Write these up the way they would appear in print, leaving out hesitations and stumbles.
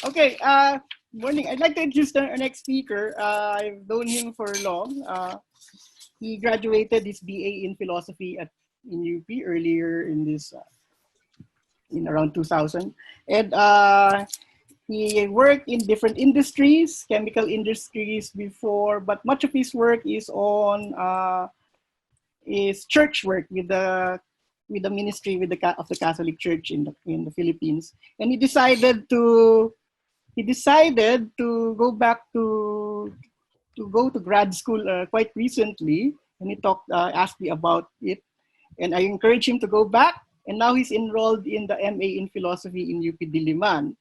Okay, morning. I'd like to introduce our next speaker. I've known him for long. He graduated his BA in philosophy in UP earlier in in around 2000, and he worked in different industries, chemical industries before, but much of his work is on is church work with the ministry of the Catholic Church in the Philippines, and he decided to go back to go to grad school quite recently, and asked me about it, and I encouraged him to go back, and now he's enrolled in the MA in philosophy in UP Diliman,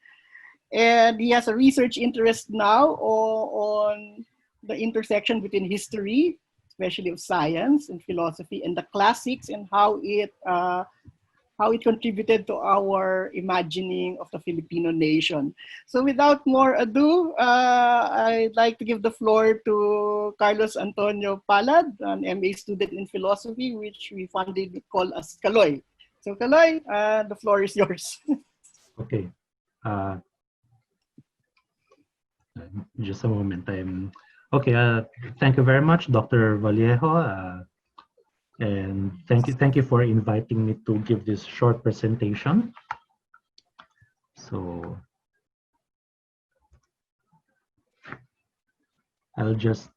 and he has a research interest now on the intersection between history, especially of science and philosophy, and the classics, and how it contributed to our imagining of the Filipino nation. So without more ado, I'd like to give the floor to Carlos Antonio Palad, an MA student in philosophy, which we fondly call as Kaloy. So Kaloy, the floor is yours. Okay. Just a moment. Okay. Thank you very much, Dr. Vallejo. And thank you for inviting me to give this short presentation. So I'm just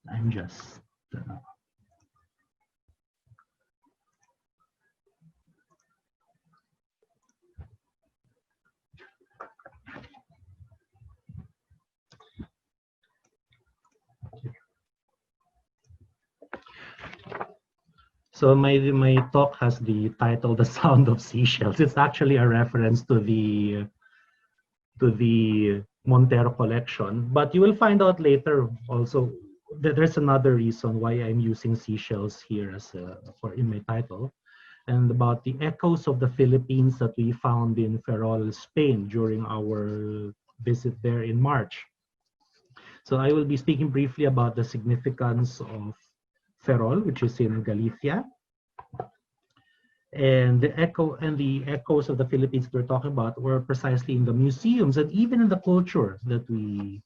So my talk has the title "The Sound of Seashells." It's actually a reference to the Montero collection, but you will find out later also that there's another reason why I'm using seashells here as in my title, and about the echoes of the Philippines that we found in Ferrol, Spain during our visit there in March. So I will be speaking briefly about the significance of Ferrol, which is in Galicia, and the echoes of the Philippines we're talking about were precisely in the museums and even in the culture that we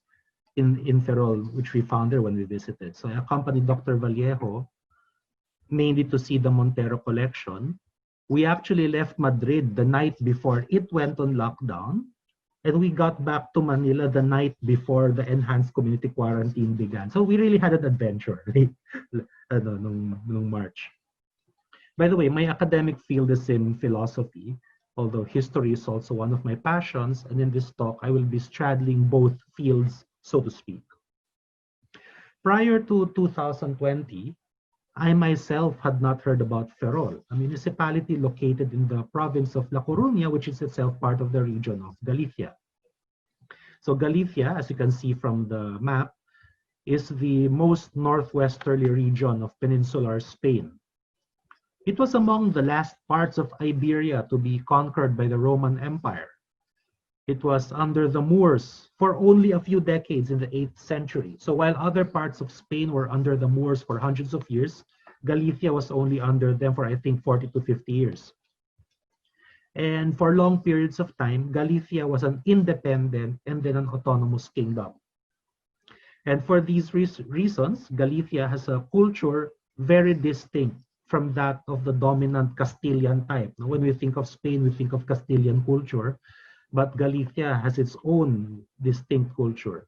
in Ferrol, which we found there when we visited. So I accompanied Dr. Vallejo mainly to see the Montero collection. We actually left Madrid the night before it went on lockdown, and we got back to Manila the night before the enhanced community quarantine began. So we really had an adventure nung March. By the way, my academic field is in philosophy, although history is also one of my passions, and in this talk, I will be straddling both fields, so to speak. Prior to 2020, I myself had not heard about Ferrol, a municipality located in the province of La Coruña, which is itself part of the region of Galicia. So Galicia, as you can see from the map, is the most northwesterly region of peninsular Spain. It was among the last parts of Iberia to be conquered by the Roman Empire. It was under the Moors for only a few decades in the 8th century. So while other parts of Spain were under the Moors for hundreds of years, Galicia was only under them for, I think, 40 to 50 years. And for long periods of time, Galicia was an independent and then an autonomous kingdom. And for these reasons, Galicia has a culture very distinct from that of the dominant Castilian type. Now, when we think of Spain, we think of Castilian culture, but Galicia has its own distinct culture.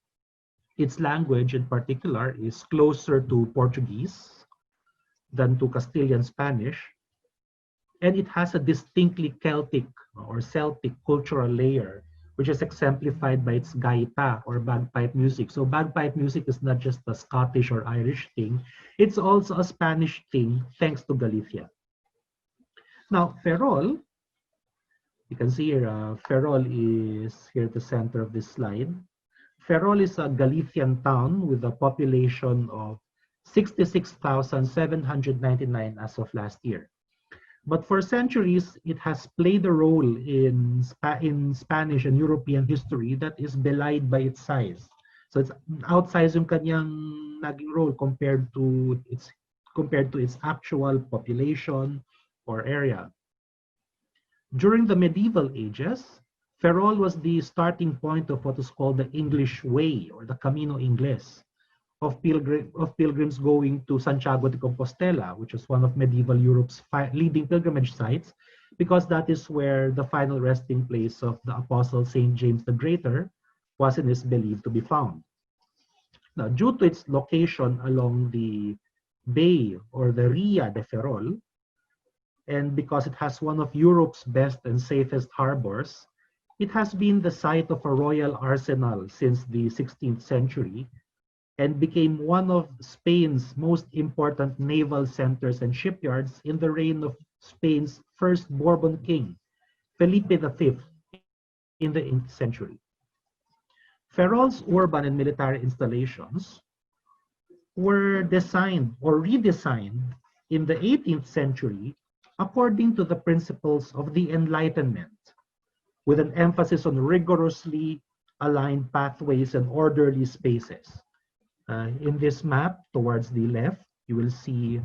Its language in particular is closer to Portuguese than to Castilian Spanish, and it has a distinctly Celtic or Celtic cultural layer, which is exemplified by its gaita or bagpipe music. So bagpipe music is not just a Scottish or Irish thing, it's also a Spanish thing, thanks to Galicia. Now, Ferrol, you can see here, Ferrol is here at the center of this slide. Ferrol is a Galician town with a population of 66,799 as of last year. But for centuries, it has played a role in Spanish and European history that is belied by its size. So it's outsized yung kanyang naging role compared to its actual population or area. During the medieval ages, Ferrol was the starting point of what is called the English Way, or the Camino Ingles, of pilgrims going to Santiago de Compostela, which is one of medieval Europe's leading pilgrimage sites, because that is where the final resting place of the Apostle Saint James the Greater was and is believed to be found. Now, due to its location along the bay, or the Ria de Ferrol, and because it has one of Europe's best and safest harbors, it has been the site of a royal arsenal since the 16th century, and became one of Spain's most important naval centers and shipyards in the reign of Spain's first Bourbon king, Felipe V, in the 8th century. Ferrol's urban and military installations were designed or redesigned in the 18th century according to the principles of the Enlightenment, with an emphasis on rigorously aligned pathways and orderly spaces. In this map, towards the left, you will see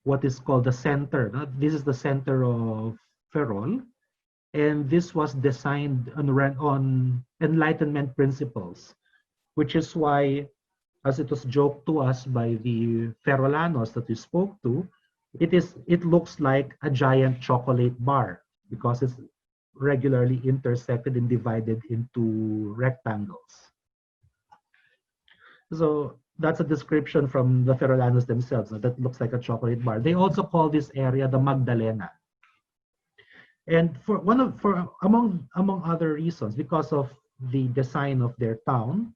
what is called the center. This is the center of Ferrol, and this was designed on Enlightenment principles, which is why, as it was joked to us by the Ferrolanos that we spoke to, it looks like a giant chocolate bar because it's regularly intersected and divided into rectangles. So that's a description from the Ferrolanos themselves. That looks like a chocolate bar. They also call this area the Magdalena. And among other reasons, because of the design of their town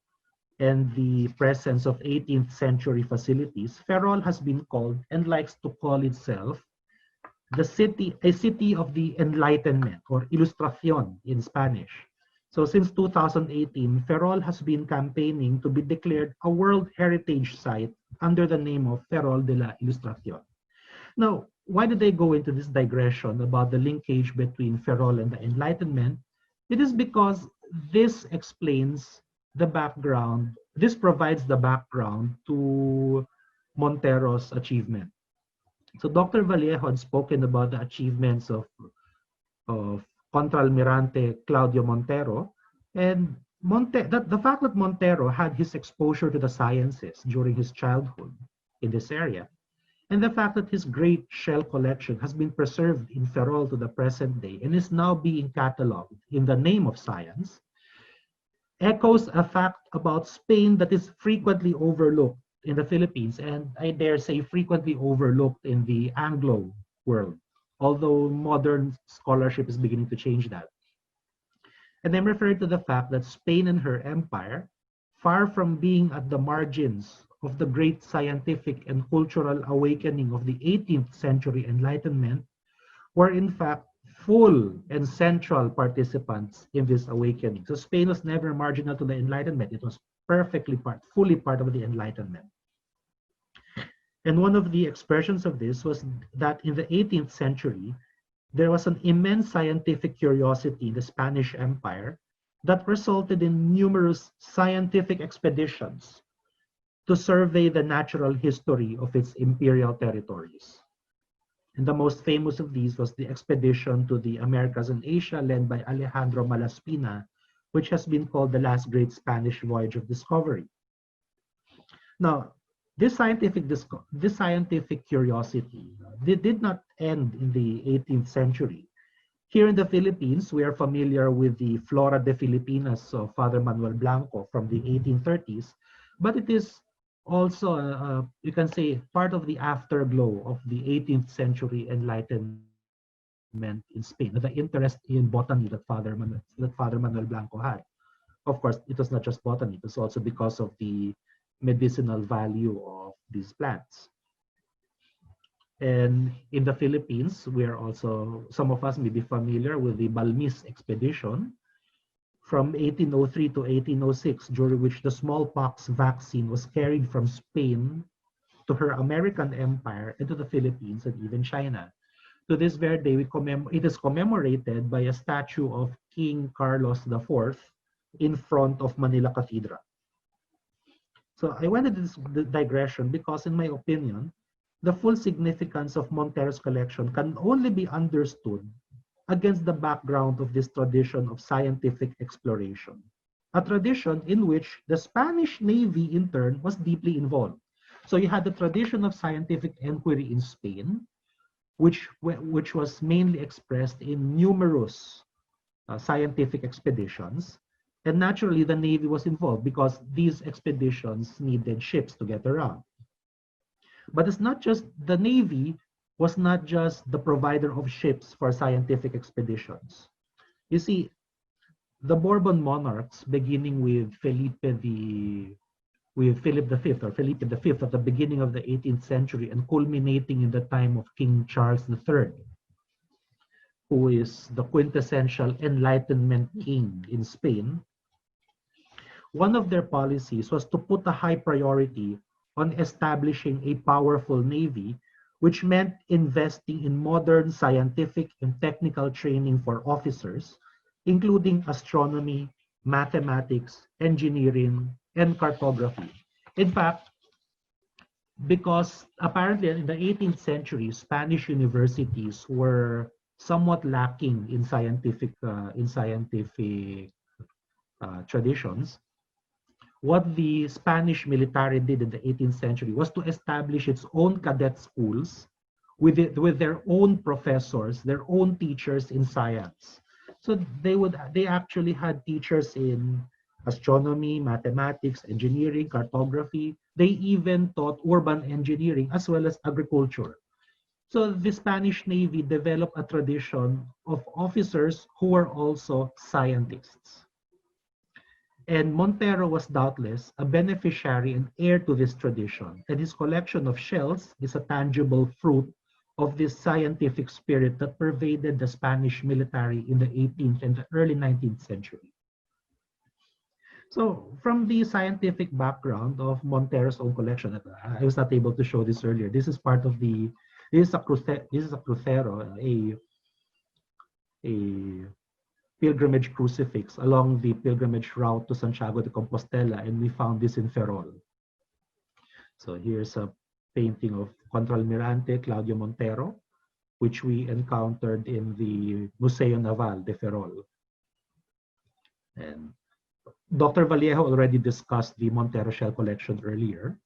and the presence of 18th century facilities, Ferrol has been called, and likes to call itself, a city of the Enlightenment, or Ilustración in Spanish. So since 2018, Ferrol has been campaigning to be declared a World Heritage Site under the name of Ferrol de la Ilustración. Now, why did they go into this digression about the linkage between Ferrol and the Enlightenment? It is because this explains the background, this provides the background to Montero's achievement. So Dr. Vallejo had spoken about the achievements of Contralmirante Claudio Montero, and the fact that Montero had his exposure to the sciences during his childhood in this area, and the fact that his great shell collection has been preserved in Ferrol to the present day and is now being catalogued in the name of science, echoes a fact about Spain that is frequently overlooked in the Philippines, and I dare say frequently overlooked in the Anglo world, although modern scholarship is beginning to change that. And I'm referring to the fact that Spain and her empire, far from being at the margins of the great scientific and cultural awakening of the 18th century Enlightenment, were in fact full and central participants in this awakening. So Spain was never marginal to the Enlightenment. It was fully part of the Enlightenment. And one of the expressions of this was that in the 18th century, there was an immense scientific curiosity in the Spanish Empire that resulted in numerous scientific expeditions to survey the natural history of its imperial territories. And the most famous of these was the expedition to the Americas and Asia led by Alejandro Malaspina, which has been called the last great Spanish voyage of discovery. Now, this scientific curiosity did not end in the 18th century. Here in the Philippines, we are familiar with the Flora de Filipinas of Father Manuel Blanco from the 1830s, but it is also, you can say, part of the afterglow of the 18th century Enlightenment in Spain, the interest in botany that Father Manuel Blanco had. Of course, it was not just botany, it was also because of the medicinal value of these plants. And in the Philippines, we are also, some of us may be familiar with the Balmis expedition from 1803 to 1806, during which the smallpox vaccine was carried from Spain to her American empire and to the Philippines and even China. To this very day, it is commemorated by a statue of King Carlos IV in front of Manila Cathedral. So I went into this digression because, in my opinion, the full significance of Montero's collection can only be understood against the background of this tradition of scientific exploration, a tradition in which the Spanish Navy in turn was deeply involved. So you had the tradition of scientific inquiry in Spain, which was mainly expressed in numerous scientific expeditions. And naturally, the Navy was involved because these expeditions needed ships to get around. But it's not just the Navy was not just the provider of ships for scientific expeditions. You see, the Bourbon monarchs, beginning with Philip V or Philippe V at the beginning of the 18th century and culminating in the time of King Charles III, who is the quintessential Enlightenment king in Spain, one of their policies was to put a high priority on establishing a powerful navy, which meant investing in modern scientific and technical training for officers, including astronomy, mathematics, engineering, and cartography. In fact, because apparently in the 18th century, Spanish universities were somewhat lacking in scientific traditions, what the Spanish military did in the 18th century was to establish its own cadet schools with their own professors, their own teachers in science. So they actually had teachers in astronomy, mathematics, engineering, cartography. They even taught urban engineering as well as agriculture. So the Spanish Navy developed a tradition of officers who were also scientists. And Montero was doubtless a beneficiary and heir to this tradition, and his collection of shells is a tangible fruit of this scientific spirit that pervaded the Spanish military in the 18th and the early 19th century. So from the scientific background of Montero's own collection, I was not able to show this earlier. This is part of the, this is a crucero, a pilgrimage crucifix along the pilgrimage route to Santiago de Compostela, and we found this in Ferrol. So here's a painting of Contralmirante Claudio Montero, which we encountered in the Museo Naval de Ferrol. And Dr. Vallejo already discussed the Montero shell collection earlier.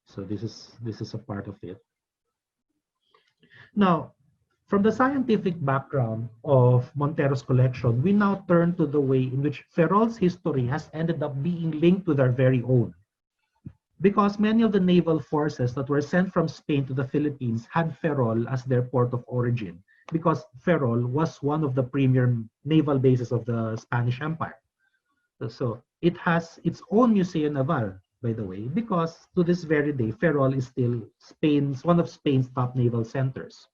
So this is a part of it. Now, from the scientific background of Montero's collection, we now turn to the way in which Ferrol's history has ended up being linked with our very own. Because many of the naval forces that were sent from Spain to the Philippines had Ferrol as their port of origin, because Ferrol was one of the premier naval bases of the Spanish Empire. So it has its own Museo Naval, by the way, because to this very day, Ferrol is still one of Spain's top naval centers.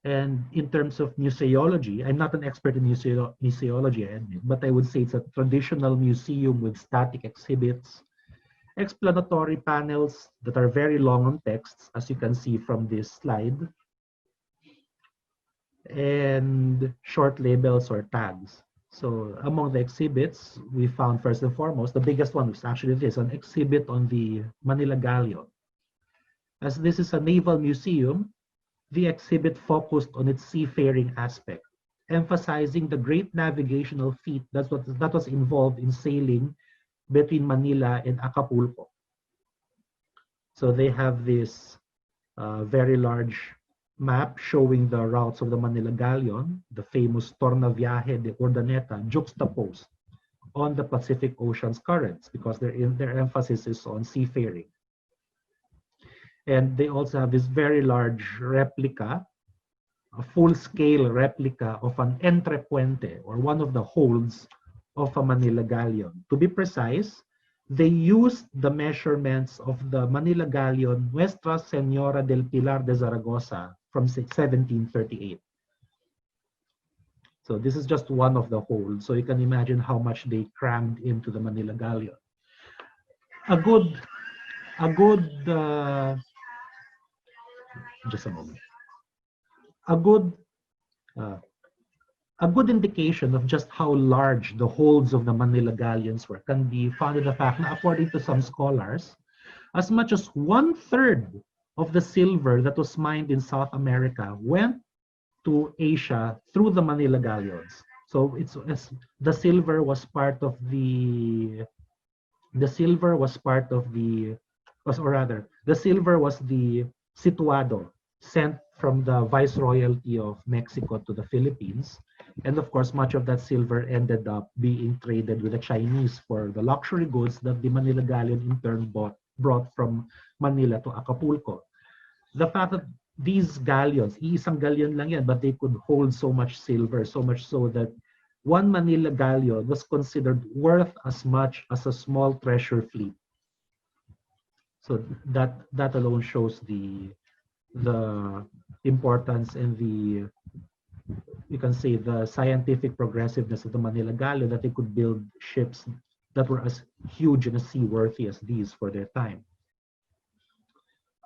And in terms of museology, I'm not an expert in museology, I admit, but I would say it's a traditional museum with static exhibits, explanatory panels that are very long on texts, as you can see from this slide, and short labels or tags. So among the exhibits, we found first and foremost, the biggest one was actually this, an exhibit on the Manila Galleon. As this is a naval museum, the exhibit focused on its seafaring aspect, emphasizing the great navigational feat that was involved in sailing between Manila and Acapulco. So they have this very large map showing the routes of the Manila Galleon, the famous Tornaviaje de Urdaneta, juxtaposed on the Pacific Ocean's currents because their emphasis is on seafaring. And they also have this very large replica, a full-scale replica of an entrepuente, or one of the holds of a Manila galleon. To be precise, they used the measurements of the Manila galleon Nuestra Señora del Pilar de Zaragoza from 1738. So this is just one of the holds. So you can imagine how much they crammed into the Manila galleon. Just a moment. A good indication of just how large the holds of the Manila galleons were can be found in the fact that, according to some scholars, as much as 1/3 of the silver that was mined in South America went to Asia through the Manila galleons. So the silver was part of the silver was part of the was or rather the silver was the situado sent from the Viceroyalty of Mexico to the Philippines. And of course, much of that silver ended up being traded with the Chinese for the luxury goods that the Manila galleon in turn brought from Manila to Acapulco. The fact that these galleons, isang galleon lang yan, but they could hold so much silver, so much so that one Manila galleon was considered worth as much as a small treasure fleet. So that alone shows the importance and the, you can say, the scientific progressiveness of the Manila galleon, that they could build ships that were as huge and as seaworthy as these for their time.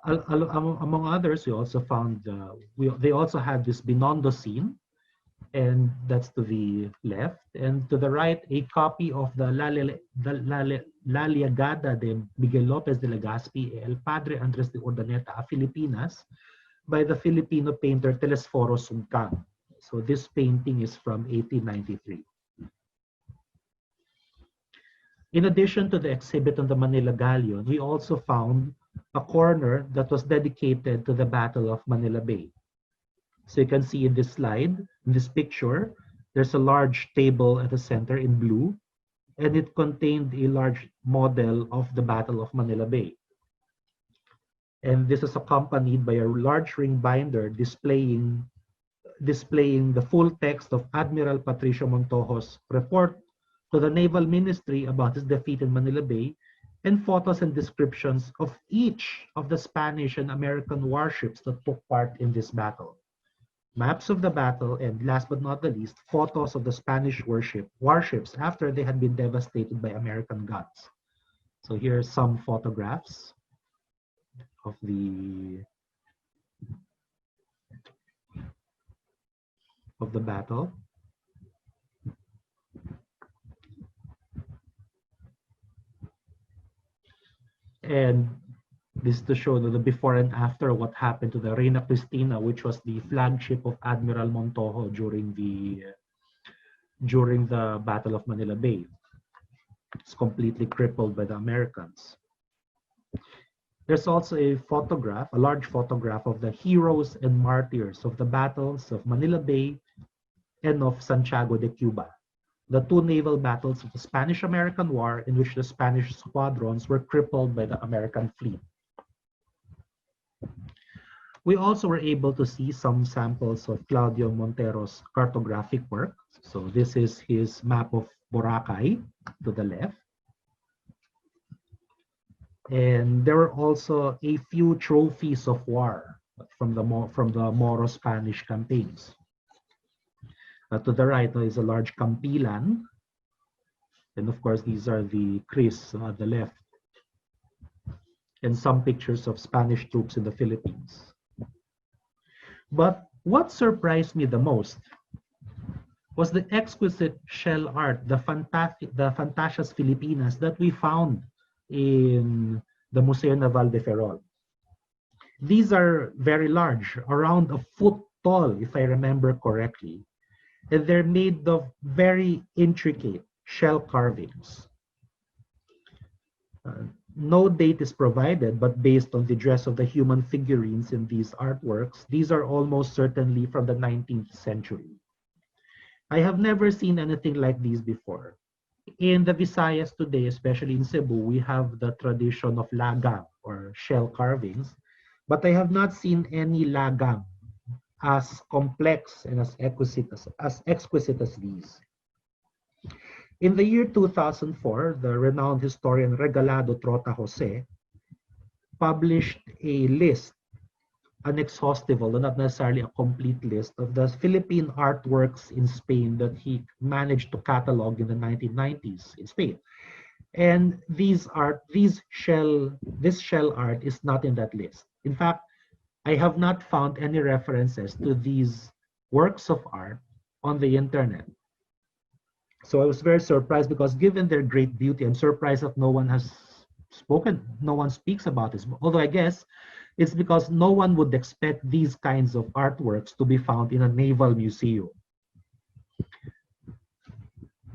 Among others, we also found they also had this Binondo scene, and that's to the left, and to the right, a copy of the La Liagada de Miguel Lopez de Legazpi y El Padre Andres de Urdaneta a Filipinas by the Filipino painter Telesforo Sungkang. So this painting is from 1893. In addition to the exhibit on the Manila Galleon, we also found a corner that was dedicated to the Battle of Manila Bay. So you can see in this slide, in this picture, there's a large table at the center in blue, and it contained a large model of the Battle of Manila Bay. And this is accompanied by a large ring binder displaying the full text of Admiral Patricio Montojo's report to the Naval Ministry about his defeat in Manila Bay, and photos and descriptions of each of the Spanish and American warships that took part in this battle. Maps of the battle, and last but not the least, photos of the Spanish warships after they had been devastated by American guns. So here are some photographs of the battle. And this is to show the before and after what happened to the Reina Cristina, which was the flagship of Admiral Montojo during the Battle of Manila Bay. It's completely crippled by the Americans. There's also a large photograph of the heroes and martyrs of the battles of Manila Bay and of Santiago de Cuba, the two naval battles of the Spanish-American War, in which the Spanish squadrons were crippled by the American fleet. We also were able to see some samples of Claudio Montero's cartographic work. So this is his map of Boracay to the left. And there were also a few trophies of war from the Moro-Spanish campaigns. To the right is a large campilan. And of course, these are the Kris at the left. And some pictures of Spanish troops in the Philippines. But what surprised me the most was the exquisite shell art, the Fantasias Filipinas that we found in the Museo Naval de Ferrol. These are very large, around a foot tall, if I remember correctly. And they're made of very intricate shell carvings. No date is provided, but based on the dress of the human figurines in these artworks, these are almost certainly from the 19th century. I have never seen anything like these before. In the Visayas today, especially in Cebu, we have the tradition of lagang, or shell carvings, but I have not seen any lagang as complex and as exquisite as these. In the year 2004, the renowned historian Regalado Trota Jose published a list, an exhaustive, although not necessarily a complete list, of the Philippine artworks in Spain that he managed to catalog in the 1990s in Spain. And this shell art is not in that list. In fact, I have not found any references to these works of art on the internet. So I was very surprised, because given their great beauty, I'm surprised that no one speaks about this. Although I guess It's because no one would expect these kinds of artworks to be found in a naval museum.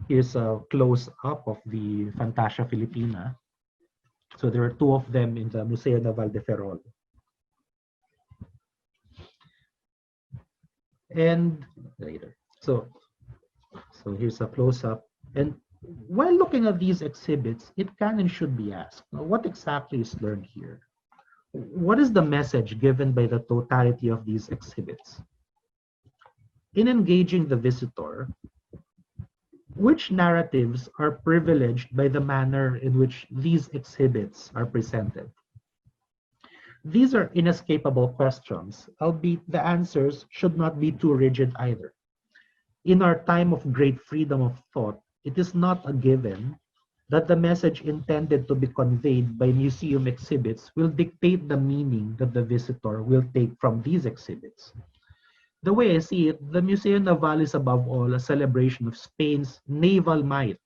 Here's a close-up of the Fantasia Filipina. So there are two of them in the Museo Naval de Ferrol. And later. So here's a close-up. And while looking at these exhibits, it can and should be asked, what exactly is learned here? What is the message given by the totality of these exhibits? In engaging the visitor, which narratives are privileged by the manner in which these exhibits are presented? These are inescapable questions, albeit the answers should not be too rigid either. In our time of great freedom of thought, it is not a given that the message intended to be conveyed by museum exhibits will dictate the meaning that the visitor will take from these exhibits. The way I see it, the Museo Naval is above all a celebration of Spain's naval might,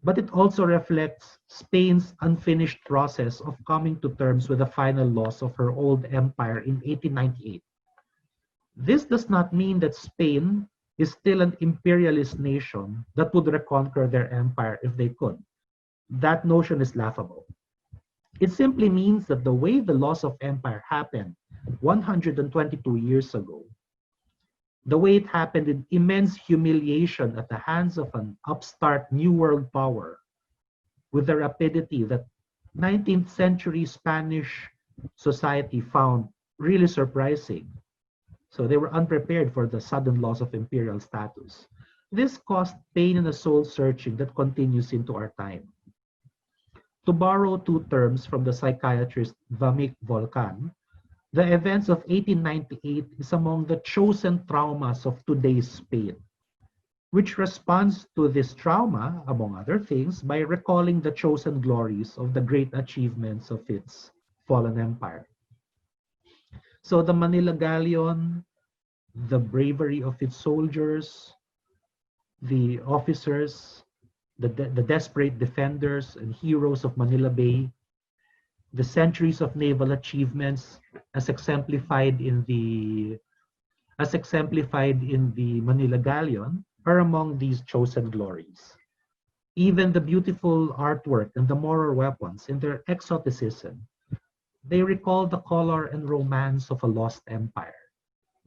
but it also reflects Spain's unfinished process of coming to terms with the final loss of her old empire in 1898. This does not mean that Spain is still an imperialist nation that would reconquer their empire if they could. That notion is laughable. It simply means that the way the loss of empire happened 122 years ago, the way it happened in immense humiliation at the hands of an upstart New World power, with the rapidity that 19th century Spanish society found really surprising. So they were unprepared for the sudden loss of imperial status. This caused pain and a soul searching that continues into our time. To borrow two terms from the psychiatrist Vamik Volkan, the events of 1898 is among the chosen traumas of today's Spain, which responds to this trauma, among other things, by recalling the chosen glories of the great achievements of its fallen empire. So the Manila Galleon, the bravery of its soldiers, the officers, the desperate defenders and heroes of Manila Bay, the centuries of naval achievements as exemplified in the Manila Galleon are among these chosen glories. Even the beautiful artwork and the moral weapons in their exoticism, they recall the color and romance of a lost empire.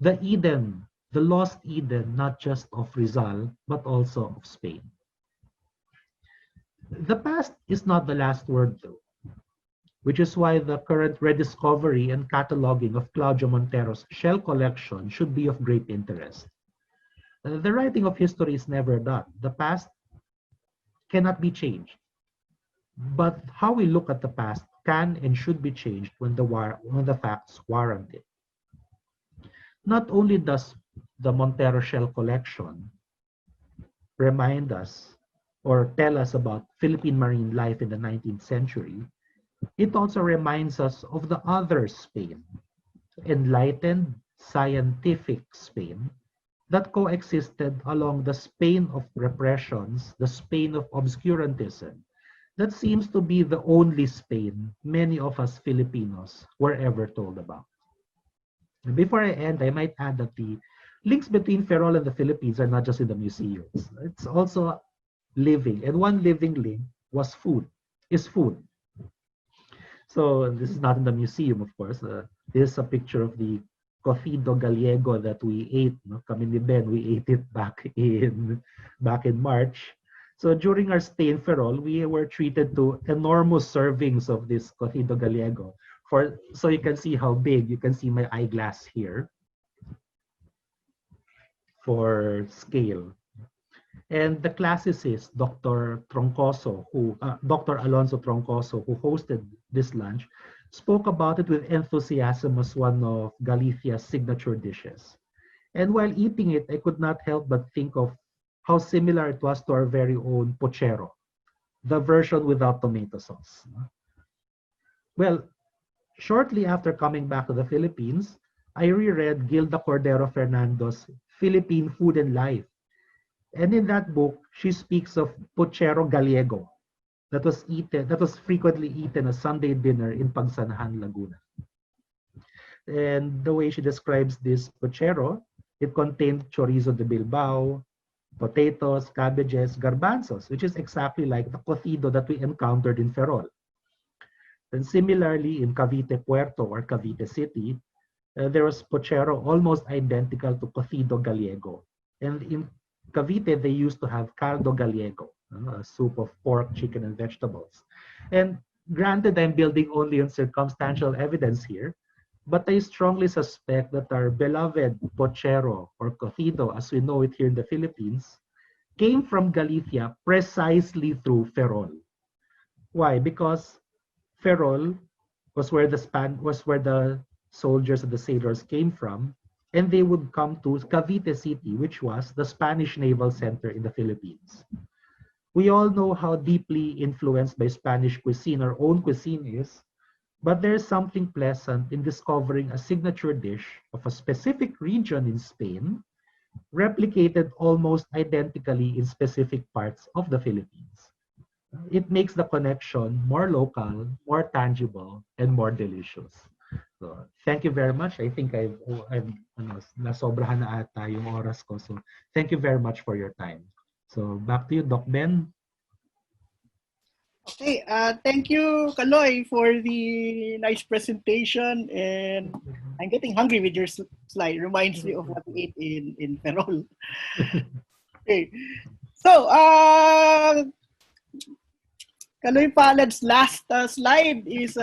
The Eden, the lost Eden, not just of Rizal, but also of Spain. The past is not the last word though, which is why the current rediscovery and cataloging of Claudio Montero's shell collection should be of great interest. The writing of history is never done. The past cannot be changed. But how we look at the past can and should be changed when the facts warrant it. Not only does the Montero shell collection remind us or tell us about Philippine marine life in the 19th century, it also reminds us of the other Spain, enlightened, scientific Spain, that coexisted along the Spain of repressions, the Spain of obscurantism, that seems to be the only Spain many of us Filipinos were ever told about. Before I end, I might add that the links between Ferrol and the Philippines are not just in the museums. It's also living. And one living link was is food. So this is not in the museum, of course. This is a picture of the cocido gallego that we ate. No? Kami ni Ben, we ate it back in March. So during our stay in Ferrol, we were treated to enormous servings of this cocido gallego. So you can see how big. You can see my eyeglass here for scale. And the classicist, Dr. Alonso Troncoso, who hosted this lunch, spoke about it with enthusiasm as one of Galicia's signature dishes. And while eating it, I could not help but think of how similar it was to our very own pochero, the version without tomato sauce. Well, shortly after coming back to the Philippines, I reread Gilda Cordero Fernando's Philippine Food and Life. And in that book, she speaks of pochero gallego that was frequently eaten as Sunday dinner in Pagsanahan, Laguna. And the way she describes this pochero, it contained chorizo de Bilbao, potatoes, cabbages, garbanzos, which is exactly like the cocido that we encountered in Ferrol. And similarly, in Cavite Puerto or Cavite City, there was pochero almost identical to cocido gallego. And in Cavite, they used to have caldo gallego, a soup of pork, chicken, and vegetables. And granted, I'm building only on circumstantial evidence here, but I strongly suspect that our beloved pochero or cocido, as we know it here in the Philippines, came from Galicia precisely through Ferrol. Why? Because Ferrol was where the soldiers and the sailors came from, and they would come to Cavite City, which was the Spanish naval center in the Philippines. We all know how deeply influenced by Spanish cuisine our own cuisine is, but there's something pleasant in discovering a signature dish of a specific region in Spain, replicated almost identically in specific parts of the Philippines. It makes the connection more local, more tangible, and more delicious. So, thank you very much. I think I've nasobrahan na ata yung oras ko. So, thank you very much for your time. So, back to you, Doc Ben. Okay, thank you, Kaloy, for the nice presentation. And I'm getting hungry with your slide. Reminds me of what we ate in Ferrol. Okay, so Kaloy Palad's last slide is